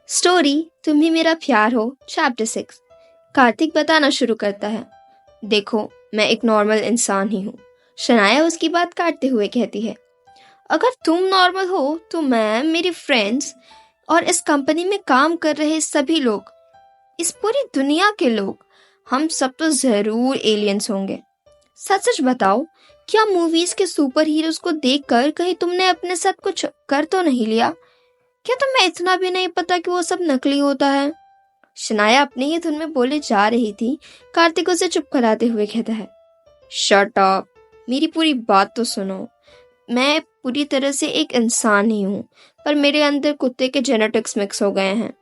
Story तुम ही मेरा प्यार हो चैप्टर 6। कार्तिक बताना शुरू करता है। देखो, मैं एक नॉर्मल इंसान ही हूँ। शनाया उसकी बात काटते हुए कहती है, अगर तुम नॉर्मल हो तो मैं, मेरे फ्रेंड्स और इस कंपनी में काम कर रहे सभी लोग, इस पूरी दुनिया के लोग, हम सब तो जरूर एलियंस होंगे। सच सच बताओ, क्या मूवीज के सुपर हीरोज को देखकर कहीं तुमने अपने साथ कुछ कर तो नहीं लिया? क्या तुम्हें इतना भी नहीं पता कि वो सब नकली होता है? शनाया अपनी ही धुन में बोले जा रही थी। कार्तिक उसे चुप कराते हुए कहता है, शट अप, मेरी पूरी बात तो सुनो। मैं पूरी तरह से एक इंसान ही हूँ, पर मेरे अंदर कुत्ते के जेनेटिक्स मिक्स हो गए हैं।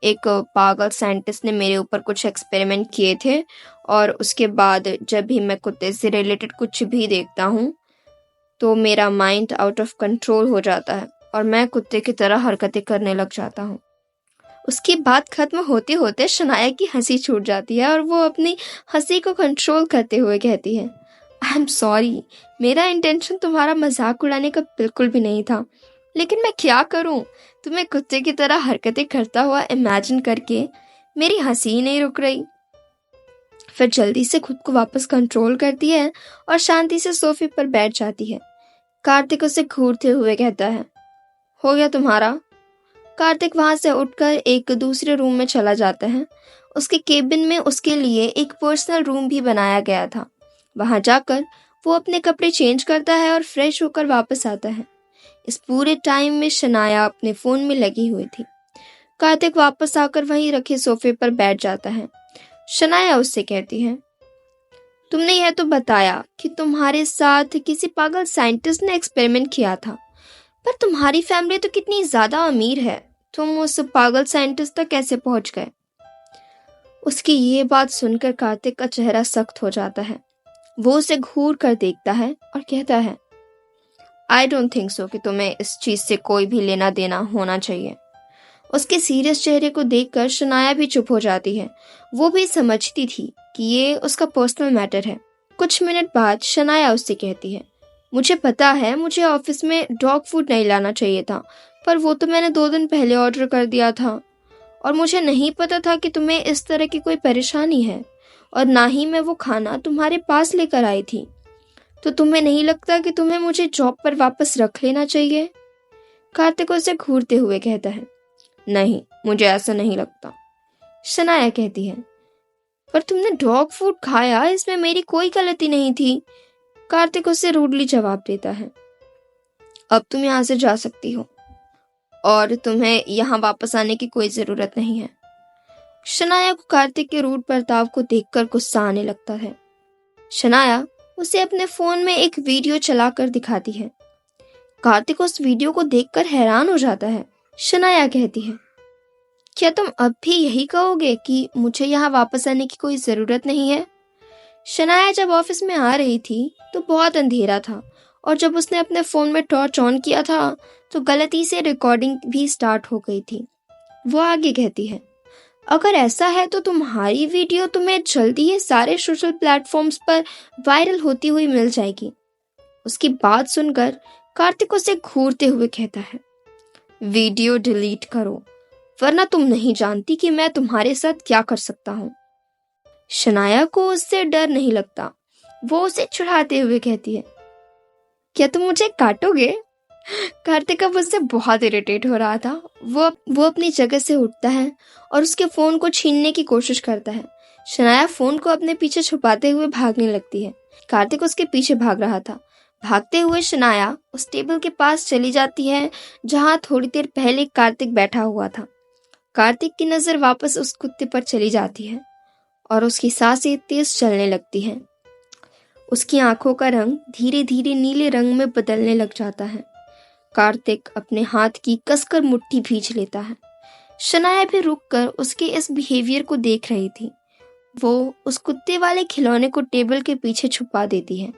एक पागल साइंटिस्ट ने मेरे ऊपर कुछ एक्सपेरिमेंट किए थे, और उसके बाद जब भी मैं कुत्ते से रिलेटेड कुछ भी देखता हूँ तो मेरा माइंड आउट ऑफ कंट्रोल हो जाता है और मैं कुत्ते की तरह हरकतें करने लग जाता हूँ। उसकी बात खत्म होते होते शनाया की हंसी छूट जाती है और वो अपनी हंसी को कंट्रोल करते हुए कहती है, आई एम सॉरी, मेरा इंटेंशन तुम्हारा मजाक उड़ाने का बिल्कुल भी नहीं था, लेकिन मैं क्या करूं, तुम्हें कुत्ते की तरह हरकतें करता हुआ इमेजिन करके मेरी हंसी ही नहीं रुक रही। फिर जल्दी से खुद को वापस कंट्रोल करती है और शांति से सोफे पर बैठ जाती है। कार्तिक उसे घूरते हुए कहता है, हो गया तुम्हारा? कार्तिक वहां से उठकर एक दूसरे रूम में चला जाता है। उसके केबिन में उसके लिए एक पर्सनल रूम भी बनाया गया था। वहां जाकर वो अपने कपड़े चेंज करता है और फ्रेश होकर वापस आता है। इस पूरे टाइम में शनाया अपने फोन में लगी हुई थी। कार्तिक वापस आकर वहीं रखे सोफे पर बैठ जाता है। शनाया उससे कहती है, तुमने यह तो बताया कि तुम्हारे साथ किसी पागल साइंटिस्ट ने एक्सपेरिमेंट किया था, पर तुम्हारी फैमिली तो कितनी ज्यादा अमीर है, तुम उस पागल साइंटिस्ट तक कैसे पहुंच गए? उसकी ये बात सुनकर कार्तिक का चेहरा सख्त हो जाता है। वो उसे घूर कर देखता है और कहता है, आई डोंट थिंक सो कि तुम्हें इस चीज से कोई भी लेना देना होना चाहिए। उसके सीरियस चेहरे को देखकर शनाया भी चुप हो जाती है। वो भी समझती थी कि ये उसका पर्सनल मैटर है। कुछ मिनट बाद शनाया उससे कहती है, मुझे पता है मुझे ऑफिस में डॉग फूड नहीं लाना चाहिए था, पर वो तो मैंने 2 दिन पहले ऑर्डर कर दिया था और मुझे नहीं पता था कि तुम्हें इस तरह की कोई परेशानी है, और ना ही मैं वो खाना तुम्हारे पास लेकर आई थी। तो तुम्हें नहीं लगता कि तुम्हें मुझे जॉब पर वापस रख लेना चाहिए? कार्तिक उसे घूरते हुए कहता है, नहीं, मुझे ऐसा नहीं लगता। शनाया कहती है, पर तुमने डॉग फूड खाया, इसमें मेरी कोई गलती नहीं थी। कार्तिक उससे रूडली जवाब देता है, अब तुम यहाँ से जा सकती हो और तुम्हें यहाँ वापस आने की कोई जरूरत नहीं है। शनाया को कार्तिक के रूड बर्ताव को देखकर गुस्सा आने लगता है। शनाया उसे अपने फोन में एक वीडियो चलाकर दिखाती है। कार्तिक उस वीडियो को देखकर हैरान हो जाता है। शनाया कहती है, क्या तुम अब भी यही कहोगे कि मुझे यहाँ वापस आने की कोई जरूरत नहीं है? शनाया जब ऑफिस में आ रही थी तो बहुत अंधेरा था, और जब उसने अपने फोन में टॉर्च ऑन किया था तो गलती से रिकॉर्डिंग भी स्टार्ट हो गई थी। वो आगे कहती है, अगर ऐसा है तो तुम्हारी वीडियो तुम्हें जल्दी ही सारे सोशल प्लेटफॉर्म्स पर वायरल होती हुई मिल जाएगी। उसकी बात सुनकर कार्तिक उसे घूरते हुए कहता है, वीडियो डिलीट करो, वरना तुम नहीं जानती कि मैं तुम्हारे साथ क्या कर सकता हूँ। शनाया को उससे डर नहीं लगता। वो उसे चिढ़ाते हुए कहती है, क्या तुम मुझे काटोगे? कार्तिक अब उससे बहुत इरिटेट हो रहा था। वो अपनी जगह से उठता है और उसके फोन को छीनने की कोशिश करता है। शनाया फोन को अपने पीछे छुपाते हुए भागने लगती है। कार्तिक उसके पीछे भाग रहा था। भागते हुए शनाया उस टेबल के पास चली जाती है जहां थोड़ी देर पहले कार्तिक बैठा हुआ था। कार्तिक की नजर वापस उस कुत्ते पर चली जाती है और उसकी सांसें तेज चलने लगती हैं। उसकी आंखों का रंग धीरे धीरे नीले रंग में बदलने लग जाता है। कार्तिक अपने हाथ की कसकर मुट्ठी भींच लेता है। शनाया भी रुककर उसके इस बिहेवियर को देख रही थी। वो उस कुत्ते वाले खिलौने को टेबल के पीछे छुपा देती है।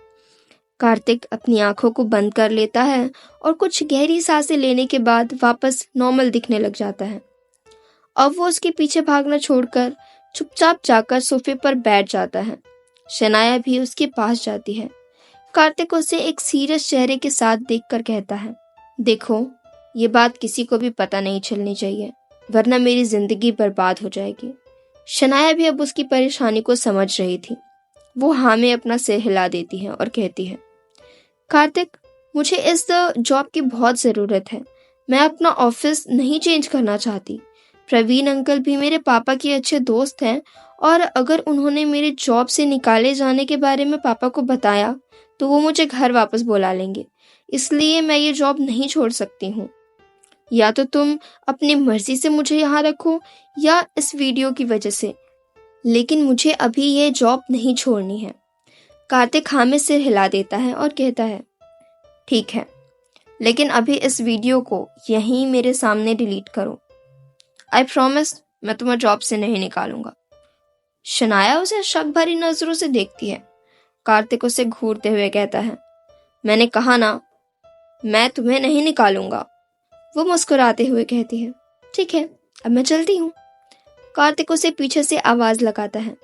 कार्तिक अपनी आंखों को बंद कर लेता है और कुछ गहरी सांसें लेने के बाद वापस नॉर्मल दिखने लग जाता है। अब वो उसके पीछे भागना छोड़कर चुपचाप जाकर सोफे पर बैठ जाता है। शनाया भी उसके पास जाती है। कार्तिक उसे एक सीरियस चेहरे के साथ देखकर कहता है, देखो, ये बात किसी को भी पता नहीं चलनी चाहिए। वरना मेरी जिंदगी बर्बाद हो जाएगी। शनाया भी अब उसकी परेशानी को समझ रही थी। वो हाँ में अपना सिर हिला देती है और कहती है, कार्तिक, मुझे इस जॉब की बहुत ज़रूरत है। मैं अपना ऑफिस नहीं चेंज करना चाहती। प्रवीण अंकल भी मेरे पापा के अच्छे दोस्त हैं और अगर उन्होंने मेरे जॉब से निकाले जाने के बारे में पापा को बताया तो वो मुझे घर वापस बुला लेंगे। इसलिए मैं ये जॉब नहीं छोड़ सकती हूँ। या तो तुम अपनी मर्जी से मुझे यहाँ रखो या इस वीडियो की वजह से, लेकिन मुझे अभी ये जॉब नहीं छोड़नी है। कार्तिक हाँ में सिर हिला देता है और कहता है, ठीक है, लेकिन अभी इस वीडियो को यहीं मेरे सामने डिलीट करो। आई प्रॉमिस मैं तुम्हें जॉब से नहीं निकालूंगा। शनाया उसे शक भरी नजरों से देखती है। कार्तिक उसे घूरते हुए कहता है, मैंने कहा ना, मैं तुम्हें नहीं निकालूंगा। वो मुस्कुराते हुए कहती है, ठीक है, अब मैं चलती हूँ। कार्तिक उसे पीछे से आवाज लगाता है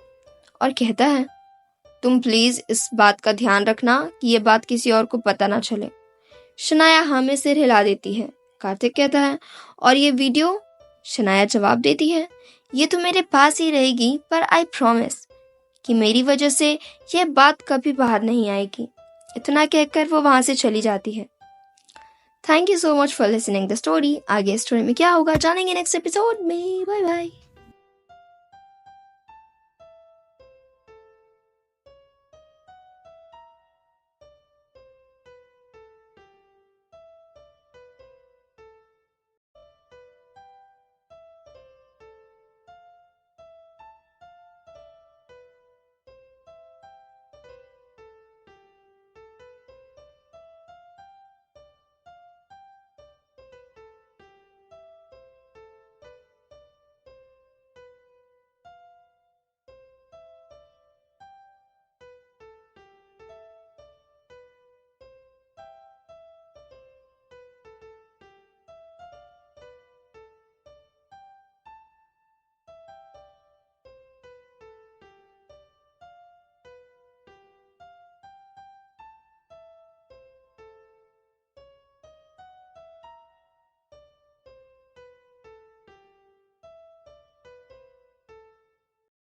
और कहता है, तुम प्लीज इस बात का ध्यान रखना कि ये बात किसी और को पता ना चले। शनाया हाँ में सिर हिला देती है। कार्तिक कहता है, और ये वीडियो? शनाया जवाब देती है, ये तो मेरे पास ही रहेगी, पर आई प्रॉमिस कि मेरी वजह से ये बात कभी बाहर नहीं आएगी। इतना कहकर वो वहां से चली जाती है। Thank you so much for listening the story. आगे स्टोरी में क्या होगा जानेंगे नेक्स्ट एपिसोड में। Bye bye.